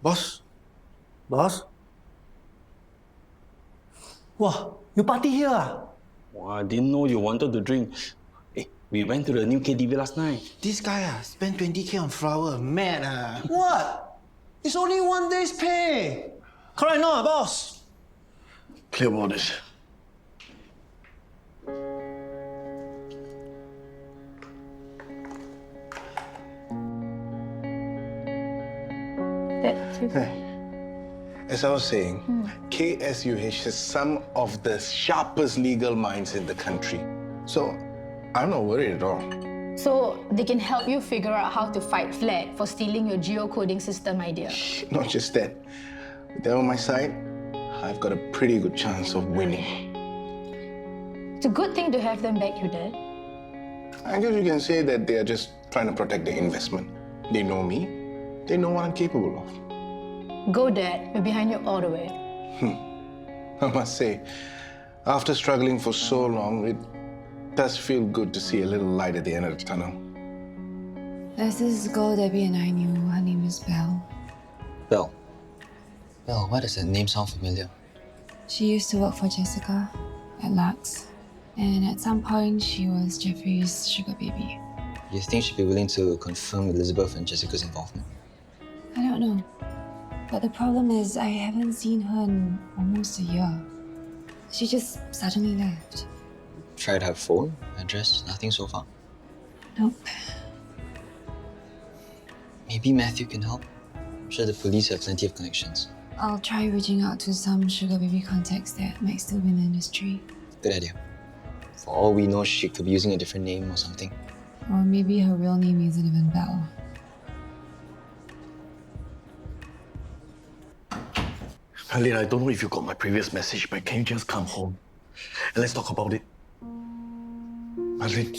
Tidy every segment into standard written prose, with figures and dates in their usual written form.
Boss? Boss? Wow, you party here ah? Oh, I didn't know you wanted to drink. Hey, we went to the new KTV last night. This guy spent 20k on flower. Mad What? It's only 1 day's pay. Correct no, boss? Clear waters. As I was saying, KSUH has some of the sharpest legal minds in the country. So, I'm not worried at all. So they can help you figure out how to fight Flag for stealing your geocoding system idea. Not just that. With them on my side, I've got a pretty good chance of winning. It's a good thing to have them back, you dad. I guess you can say that they are just trying to protect their investment. They know me. They know what I'm capable of. Go, Dad. We're behind you all the way. I must say, after struggling for so long, it does feel good to see a little light at the end of the tunnel. There's this girl Debbie and I knew. Her name is Belle. Belle? Belle, why does that name sound familiar? She used to work for Jessica at Lux. And at some point, she was Jeffrey's sugar baby. You think she'd be willing to confirm Elizabeth and Jessica's involvement? I don't know. But the problem is, I haven't seen her in almost a year. She just suddenly left. Tried her phone, address, nothing so far. Nope. Maybe Matthew can help. I'm sure the police have plenty of connections. I'll try reaching out to some sugar baby contacts that might still be in the industry. Good idea. For all we know, she could be using a different name or something. Or maybe her real name isn't even Belle. Halil, I don't know if you got my previous message, but can you just come home and let's talk about it? Halil,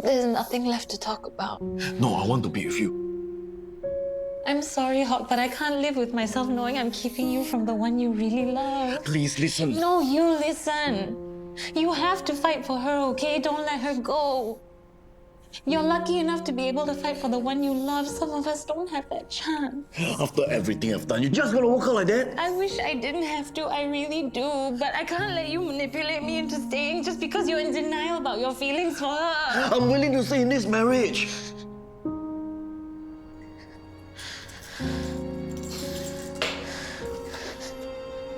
There's nothing left to talk about. no, I want to be with you. I'm sorry, Hock, but I can't live with myself knowing I'm keeping you from the one you really love. Please listen. No, you listen. You have to fight for her, okay? Don't let her go. You're lucky enough to be able to fight for the one you love. Some of us don't have that chance. After everything I've done, you're just gonna walk out like that? I wish I didn't have to, I really do. But I can't let you manipulate me into staying just because you're in denial about your feelings for her. I'm willing to stay in this marriage.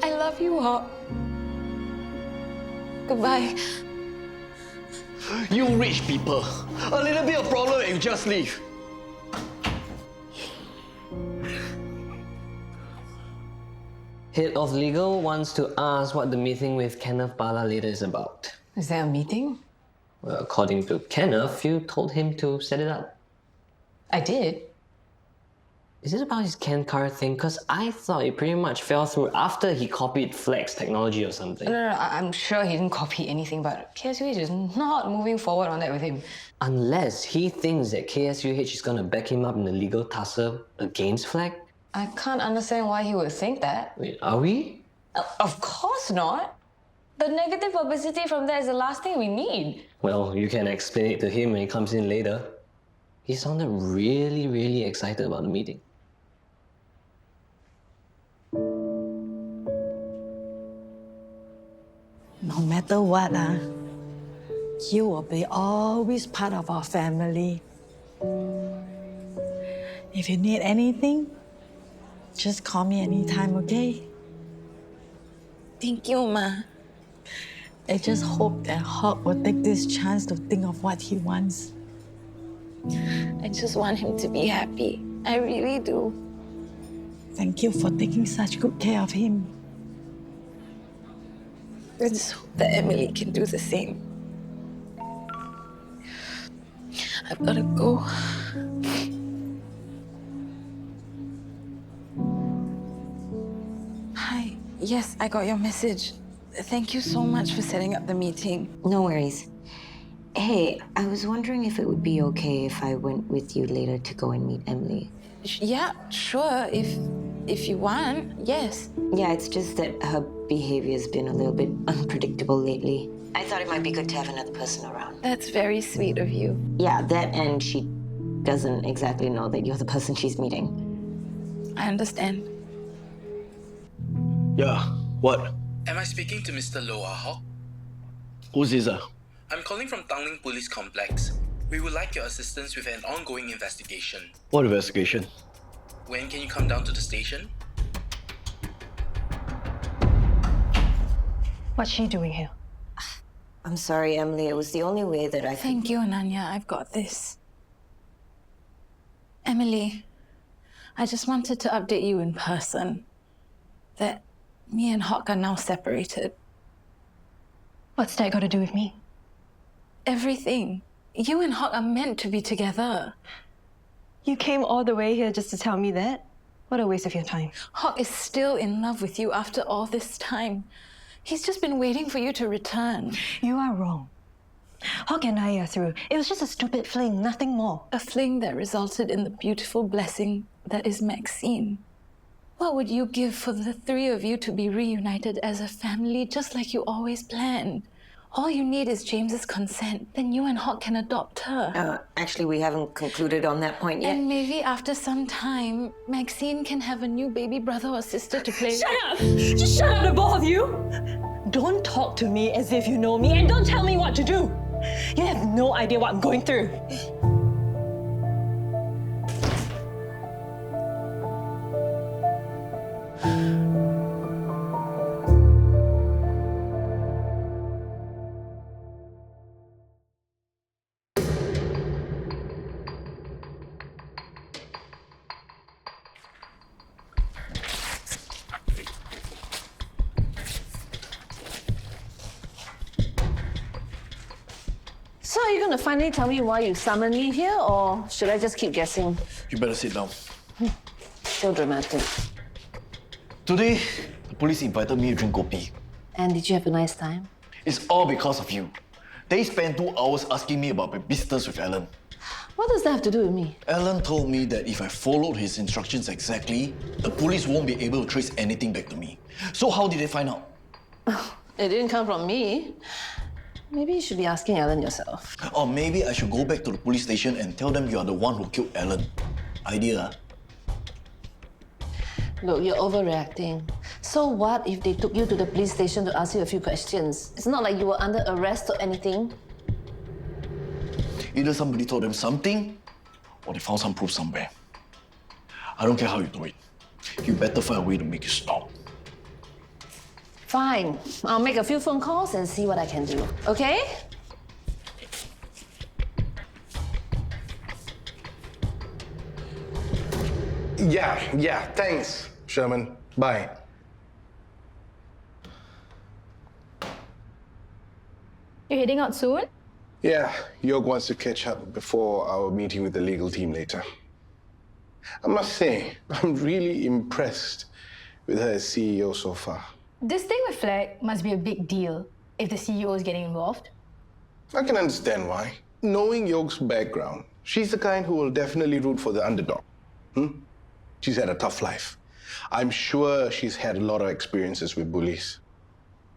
I love you, Hock. Goodbye. You rich people. A little bit of problem and you just leave. Head of Legal wants to ask what the meeting with Kenneth Bala later is about. Is there a meeting? Well, according to Kenneth, you told him to set it up. I did. Is it about his Ken car thing? Because I thought it pretty much fell through after he copied Flex technology or something. No, I'm sure he didn't copy anything, but KSUH is not moving forward on that with him. Unless he thinks that KSUH is going to back him up in the legal tussle against Flex. I can't understand why he would think that. Wait, are we? Of course not. The negative publicity from that is the last thing we need. Well, you can explain it to him when he comes in later. He sounded really, really excited about the meeting. No matter what, you will be always part of our family. If you need anything, just call me anytime, okay? Thank you, Ma. I just hope that Hock will take this chance to think of what he wants. I just want him to be happy. I really do. Thank you for taking such good care of him. I just hope that Emily can do the same. I've gotta go. Hi. Yes, I got your message. Thank you so much for setting up the meeting. No worries. Hey, I was wondering if it would be okay if I went with you later to go and meet Emily. Yeah, sure. If you want, yes. Yeah, it's just that her behavior's been a little bit unpredictable lately. I thought it might be good to have another person around. That's very sweet of you. Yeah, that and she doesn't exactly know that you're the person she's meeting. I understand. Yeah, what? Am I speaking to Mr. Loa Hock? Who's this? I'm calling from Tanglin Police Complex. We would like your assistance with an ongoing investigation. What investigation? When can you come down to the station? What's she doing here? I'm sorry, Emily. It was the only way that I could... Thank you, Ananya. I've got this. Emily, I just wanted to update you in person that me and Hock are now separated. What's that got to do with me? Everything. You and Hock are meant to be together. You came all the way here just to tell me that? What a waste of your time. Hock is still in love with you after all this time. He's just been waiting for you to return. You are wrong. Hock and I are through. It was just a stupid fling, nothing more. A fling that resulted in the beautiful blessing that is Maxine. What would you give for the three of you to be reunited as a family, just like you always planned? All you need is James's consent. Then you and Hock can adopt her. Actually, we haven't concluded on that point yet. And maybe after some time, Maxine can have a new baby brother or sister to play with. Shut up! Just shut up, the both of you! Don't talk to me as if you know me, and don't tell me what to do! You have no idea what I'm going through. So are you going to finally tell me why you summoned me here, or should I just keep guessing? You better sit down. So dramatic. Today, the police invited me to drink kopi. And did you have a nice time? It's all because of you. They spent 2 hours asking me about my business with Alan. What does that have to do with me? Alan told me that if I followed his instructions exactly, the police won't be able to trace anything back to me. So how did they find out? It didn't come from me. Maybe you should be asking Alan yourself. Or maybe I should go back to the police station and tell them you are the one who killed Alan. Idea, Look, you're overreacting. So what if they took you to the police station to ask you a few questions? It's not like you were under arrest or anything. Either somebody told them something, or they found some proof somewhere. I don't care how you do it. You better find a way to make it stop. Fine. I'll make a few phone calls and see what I can do, okay? Yeah, thanks, Sherman. Bye. You're heading out soon? Yeah, York wants to catch up before our meeting with the legal team later. I must say, I'm really impressed with her as CEO so far. This thing with Flag must be a big deal if the CEO is getting involved. I can understand why. Knowing York's background, she's the kind who will definitely root for the underdog. She's had a tough life. I'm sure she's had a lot of experiences with bullies.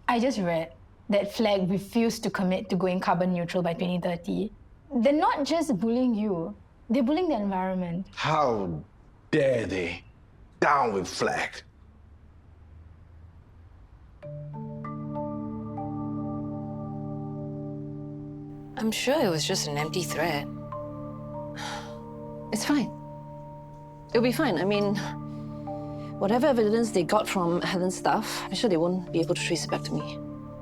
I just read that Flag refused to commit to going carbon neutral by 2030. They're not just bullying you, they're bullying the environment. How dare they? Down with Flag. I'm sure it was just an empty threat. It's fine. It'll be fine. I mean, whatever evidence they got from Helen's stuff, I'm sure they won't be able to trace it back to me.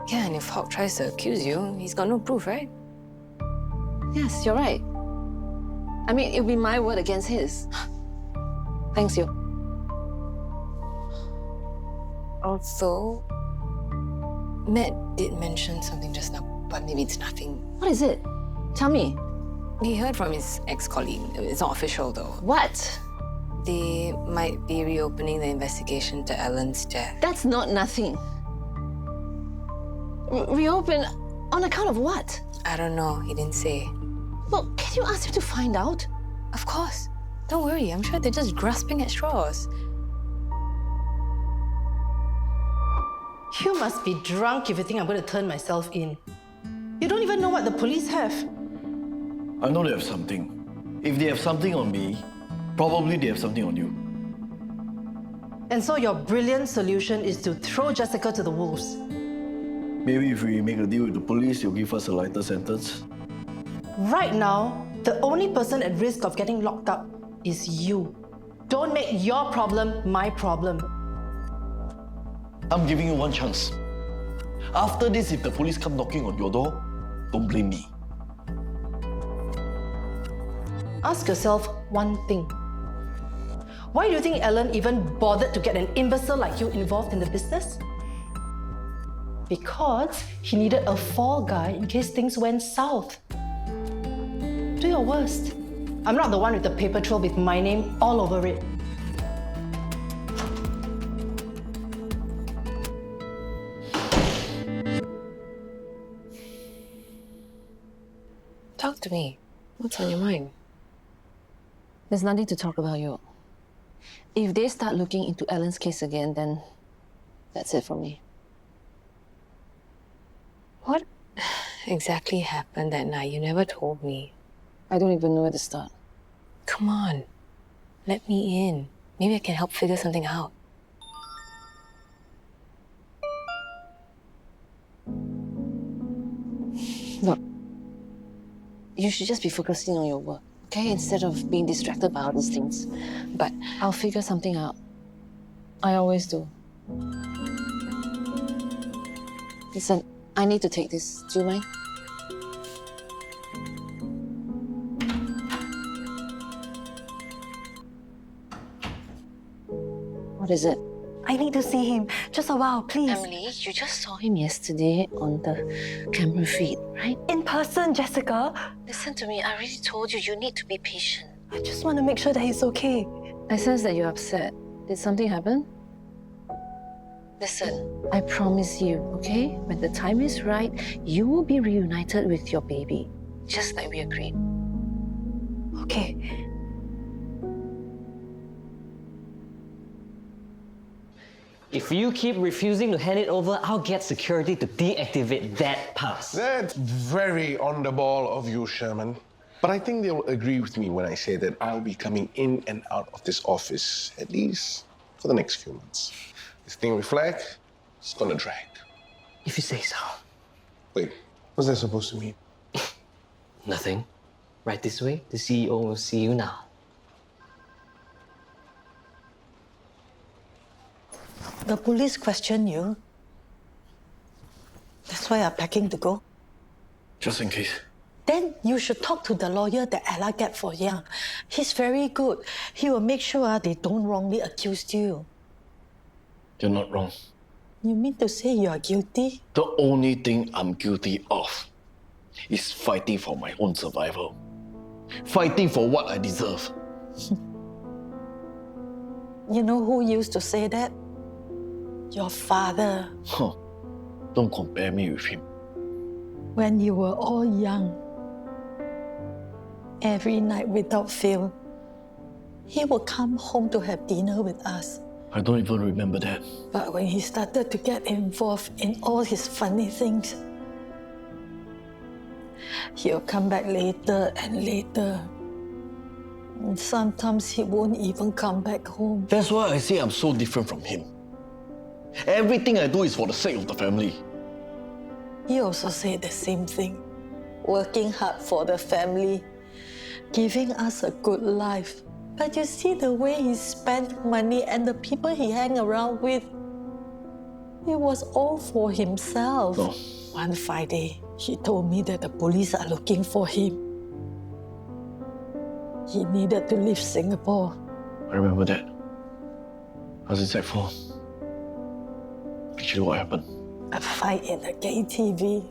Yeah, and if Hock tries to accuse you, he's got no proof, right? Yes, you're right. I mean, it'll be my word against his. Thanks, you. Also, Matt did mention something just now, but maybe it's nothing. What is it? Tell me. He heard from his ex-colleague. It's not official, though. What? They might be reopening the investigation to Alan's death. That's not nothing. Reopen on account of what? I don't know. He didn't say. Well, can you ask him to find out? Of course. Don't worry. I'm sure they're just grasping at straws. You must be drunk if you think I'm going to turn myself in. You don't even know what the police have. I know they have something. If they have something on me, probably they have something on you. And so your brilliant solution is to throw Jessica to the wolves. Maybe if we make a deal with the police, they'll give us a lighter sentence. Right now, the only person at risk of getting locked up is you. Don't make your problem my problem. I'm giving you one chance. After this, if the police come knocking on your door, don't blame me. Ask yourself one thing. Why do you think Alan even bothered to get an imbecile like you involved in the business? Because he needed a fall guy in case things went south. Do your worst. I'm not the one with the paper trail with my name all over it. Talk to me. What's on your mind? There's nothing to talk about, you. If they start looking into Alan's case again, then that's it for me. What exactly happened that night? You never told me. I don't even know where to start. Come on. Let me in. Maybe I can help figure something out. Look, you should just be focusing on your work, okay? Instead of being distracted by all these things. But I'll figure something out. I always do. Listen, I need to take this. Do you mind? What is it? I need to see him. Just a while, please. Emily, you just saw him yesterday on the camera feed, right? In person, Jessica. Listen to me, I already told you, you need to be patient. I just want to make sure that he's okay. I sense that you're upset. Did something happen? Listen, I promise you, okay? When the time is right, you will be reunited with your baby. Just like we agreed. Okay. If you keep refusing to hand it over, I'll get security to deactivate that pass. That's very on the ball of you, Sherman. But I think they'll agree with me when I say that I'll be coming in and out of this office, at least for the next few months. This thing with Flag is gonna drag. If you say so. Wait, what's that supposed to mean? Nothing. Right this way, the CEO will see you now. The police question you. That's why I'm packing to go. Just in case. Then you should talk to the lawyer that Ella get for Yang. He's very good. He will make sure they don't wrongly accuse you. You're not wrong. You mean to say you are guilty? The only thing I'm guilty of is fighting for my own survival. Fighting for what I deserve. You know who used to say that? Your father. Huh. Don't compare me with him. When you were all young, every night without fail, he would come home to have dinner with us. I don't even remember that. But when he started to get involved in all his funny things, he'll come back later and later. And sometimes he won't even come back home. That's why I say I'm so different from him. Everything I do is for the sake of the family. He also said the same thing. Working hard for the family, giving us a good life. But you see the way he spent money and the people he hang around with. It was all for himself. No. One Friday, he told me that the police are looking for him. He needed to leave Singapore. I remember that. I was in Sec 4. Actually, what happened? A fight in the KTV.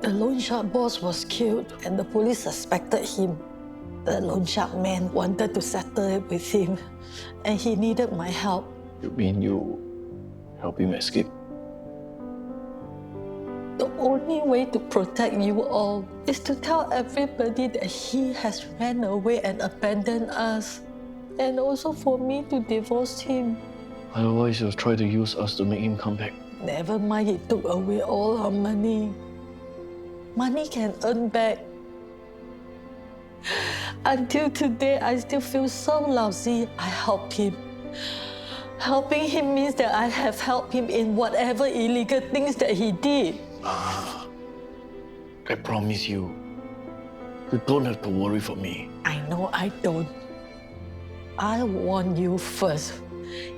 The loan shark boss was killed and the police suspected him. The loan shark man wanted to settle it with him and he needed my help. You mean you help him escape? The only way to protect you all is to tell everybody that he has ran away and abandoned us. And also for me to divorce him. Otherwise, he'll try to use us to make him come back. Never mind, he took away all our money. Money can earn back. Until today, I still feel so lousy. I helped him. Helping him means that I have helped him in whatever illegal things that he did. I promise you, you don't have to worry for me. I know I don't. I warn you first.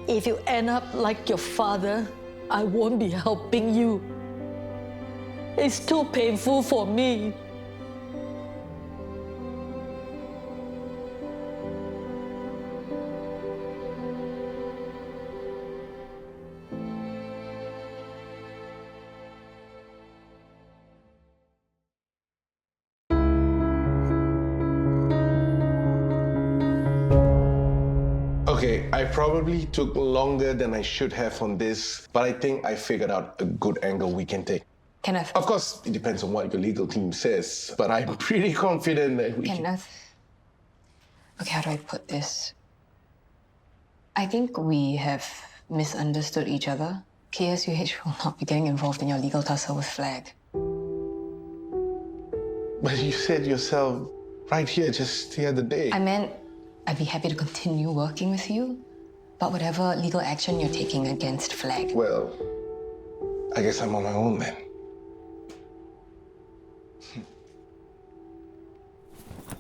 If you end up like your father, I won't be helping you. It's too painful for me. Okay, I probably took longer than I should have on this, but I think I figured out a good angle we can take. Kenneth. Of course, it depends on what your legal team says, but I'm pretty confident that we can... Kenneth. Okay, how do I put this? I think we have misunderstood each other. KSUH will not be getting involved in your legal tussle with Flag. But you said yourself right here just the other day. I meant I'd be happy to continue working with you, but whatever legal action you're taking against Flag. Well, I guess I'm on my own then.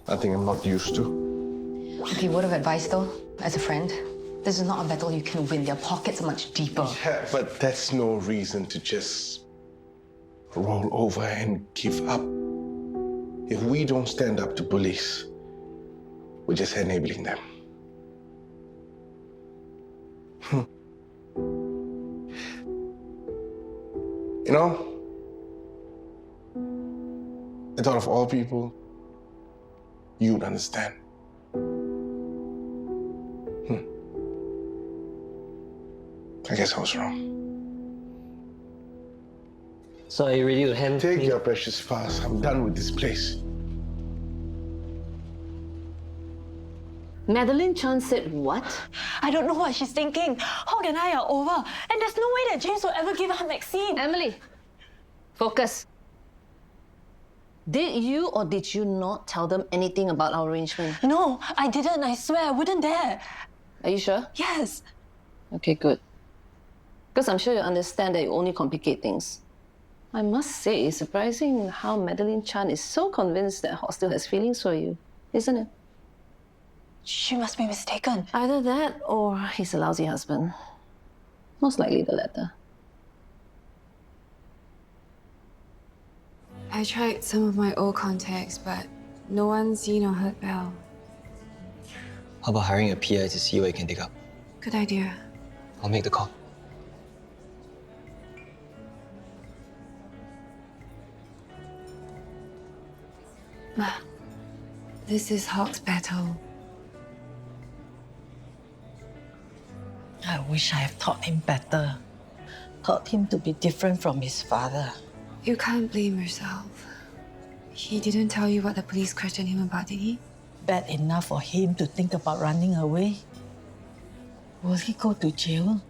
Nothing I'm not used to. Okay, word of advice though, as a friend, this is not a battle you can win. Their pockets are much deeper. Yeah, but that's no reason to just roll over and give up. If we don't stand up to police, we're just enabling them. You know, I thought of all people, you'd understand. I guess I was wrong. So are you ready to hand Take me? your precious files. I'm done with this place. Madeline Chan said what? I don't know what she's thinking. Hock and I are over, and there's no way that James will ever give up Maxine. Emily, focus. Did you or did you not tell them anything about our arrangement? No, I didn't. I swear, I wouldn't dare. Are you sure? Yes. Okay, good. Because I'm sure you understand that you only complicate things. I must say, it's surprising how Madeline Chan is so convinced that Hock still has feelings for you, isn't it? She must be mistaken. Either that or he's a lousy husband. Most likely the latter. I tried some of my old contacts, but no one's seen or heard Belle. How about hiring a PI to see what you can dig up? Good idea. I'll make the call. This is Hock's battle. I wish I had taught him better. Taught him to be different from his father. You can't blame yourself. He didn't tell you what the police questioned him about, did he? Bad enough for him to think about running away. Will he go to jail?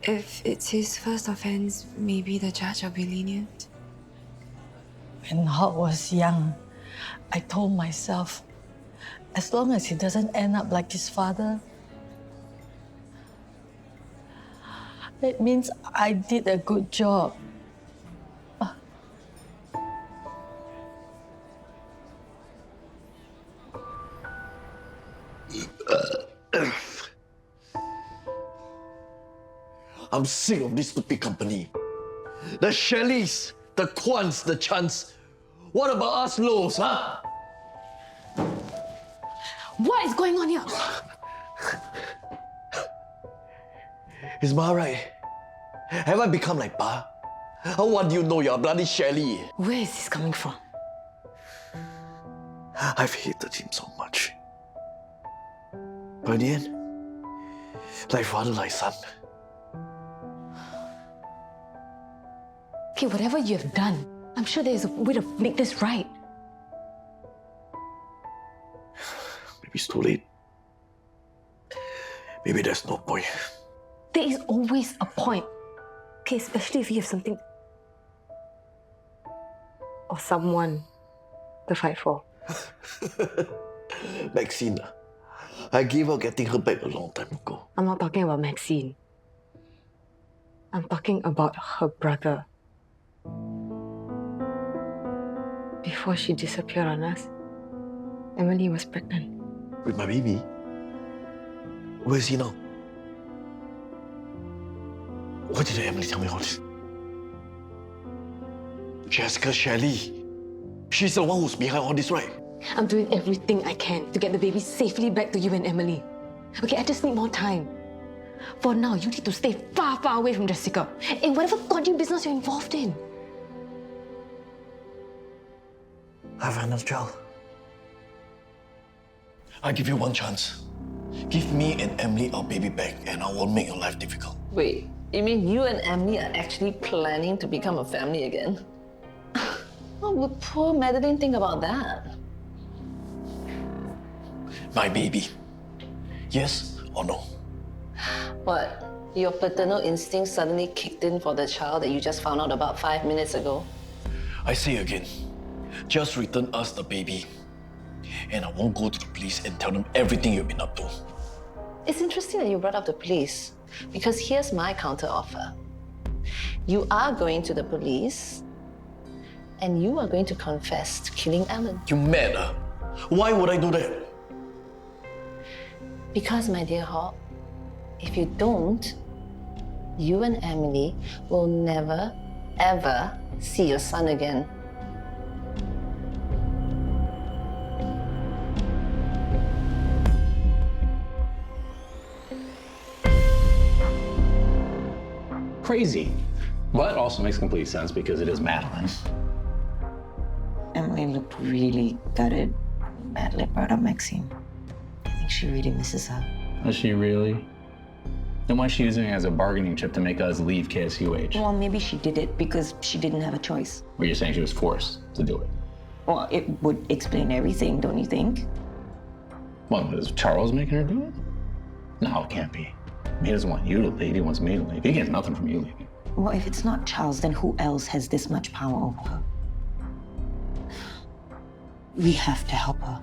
If it's his first offense, maybe the judge will be lenient. When Hock was young, I told myself, as long as he doesn't end up like his father, it means I did a good job. I'm sick of this stupid company. The Shelleys, the Kwans, the Chans. What about us Lows, huh? What is going on here? Is Ma right? Have I become like Pa? Or what do you know? You're a bloody Shelley. Where is this coming from? I've hated him so much. But in the end, like father, like son. Okay, whatever you have done, I'm sure there's a way to make this right. Maybe it's too late. Maybe there's no point. There is always a point. Okay, especially if you have something or someone to fight for. Maxine, I gave up getting her back a long time ago. I'm not talking about Maxine. I'm talking about her brother. Before she disappeared on us, Emily was pregnant. With my baby? Where is he now? Why did Emily tell me all this? Jessica Shelley. She's the one who's behind all this, right? I'm doing everything I can to get the baby safely back to you and Emily. Okay, I just need more time. For now, you need to stay far, far away from Jessica and whatever dodgy business you're involved in. I've another child. I give you one chance. Give me and Emily our baby back and I won't make your life difficult. Wait, you mean you and Emily are actually planning to become a family again? What would poor Madeline think about that? My baby. Yes or no? What? Your paternal instinct suddenly kicked in for the child that you just found out about 5 minutes ago? I say again, just return us the baby. And I won't go to the police and tell them everything you've been up to. It's interesting that you brought up the police, because here's my counter-offer. You are going to the police, and you are going to confess to killing Alan. You mad, huh? Why would I do that? Because, my dear Hock, if you don't, you and Emily will never, ever see your son again. Crazy, but also makes complete sense because it is Madeline. Emily looked really gutted. Madeline brought up Maxine. I think she really misses her. Is she really? Then why is she using it as a bargaining chip to make us leave KSUH? Well, maybe she did it because she didn't have a choice. Well, you're saying she was forced to do it. Well, it would explain everything, don't you think? What, was Charles making her do it? No, it can't be. He doesn't want you to leave, he wants me to leave. He gets nothing from you leaving. Well, if it's not Charles, then who else has this much power over her? We have to help her.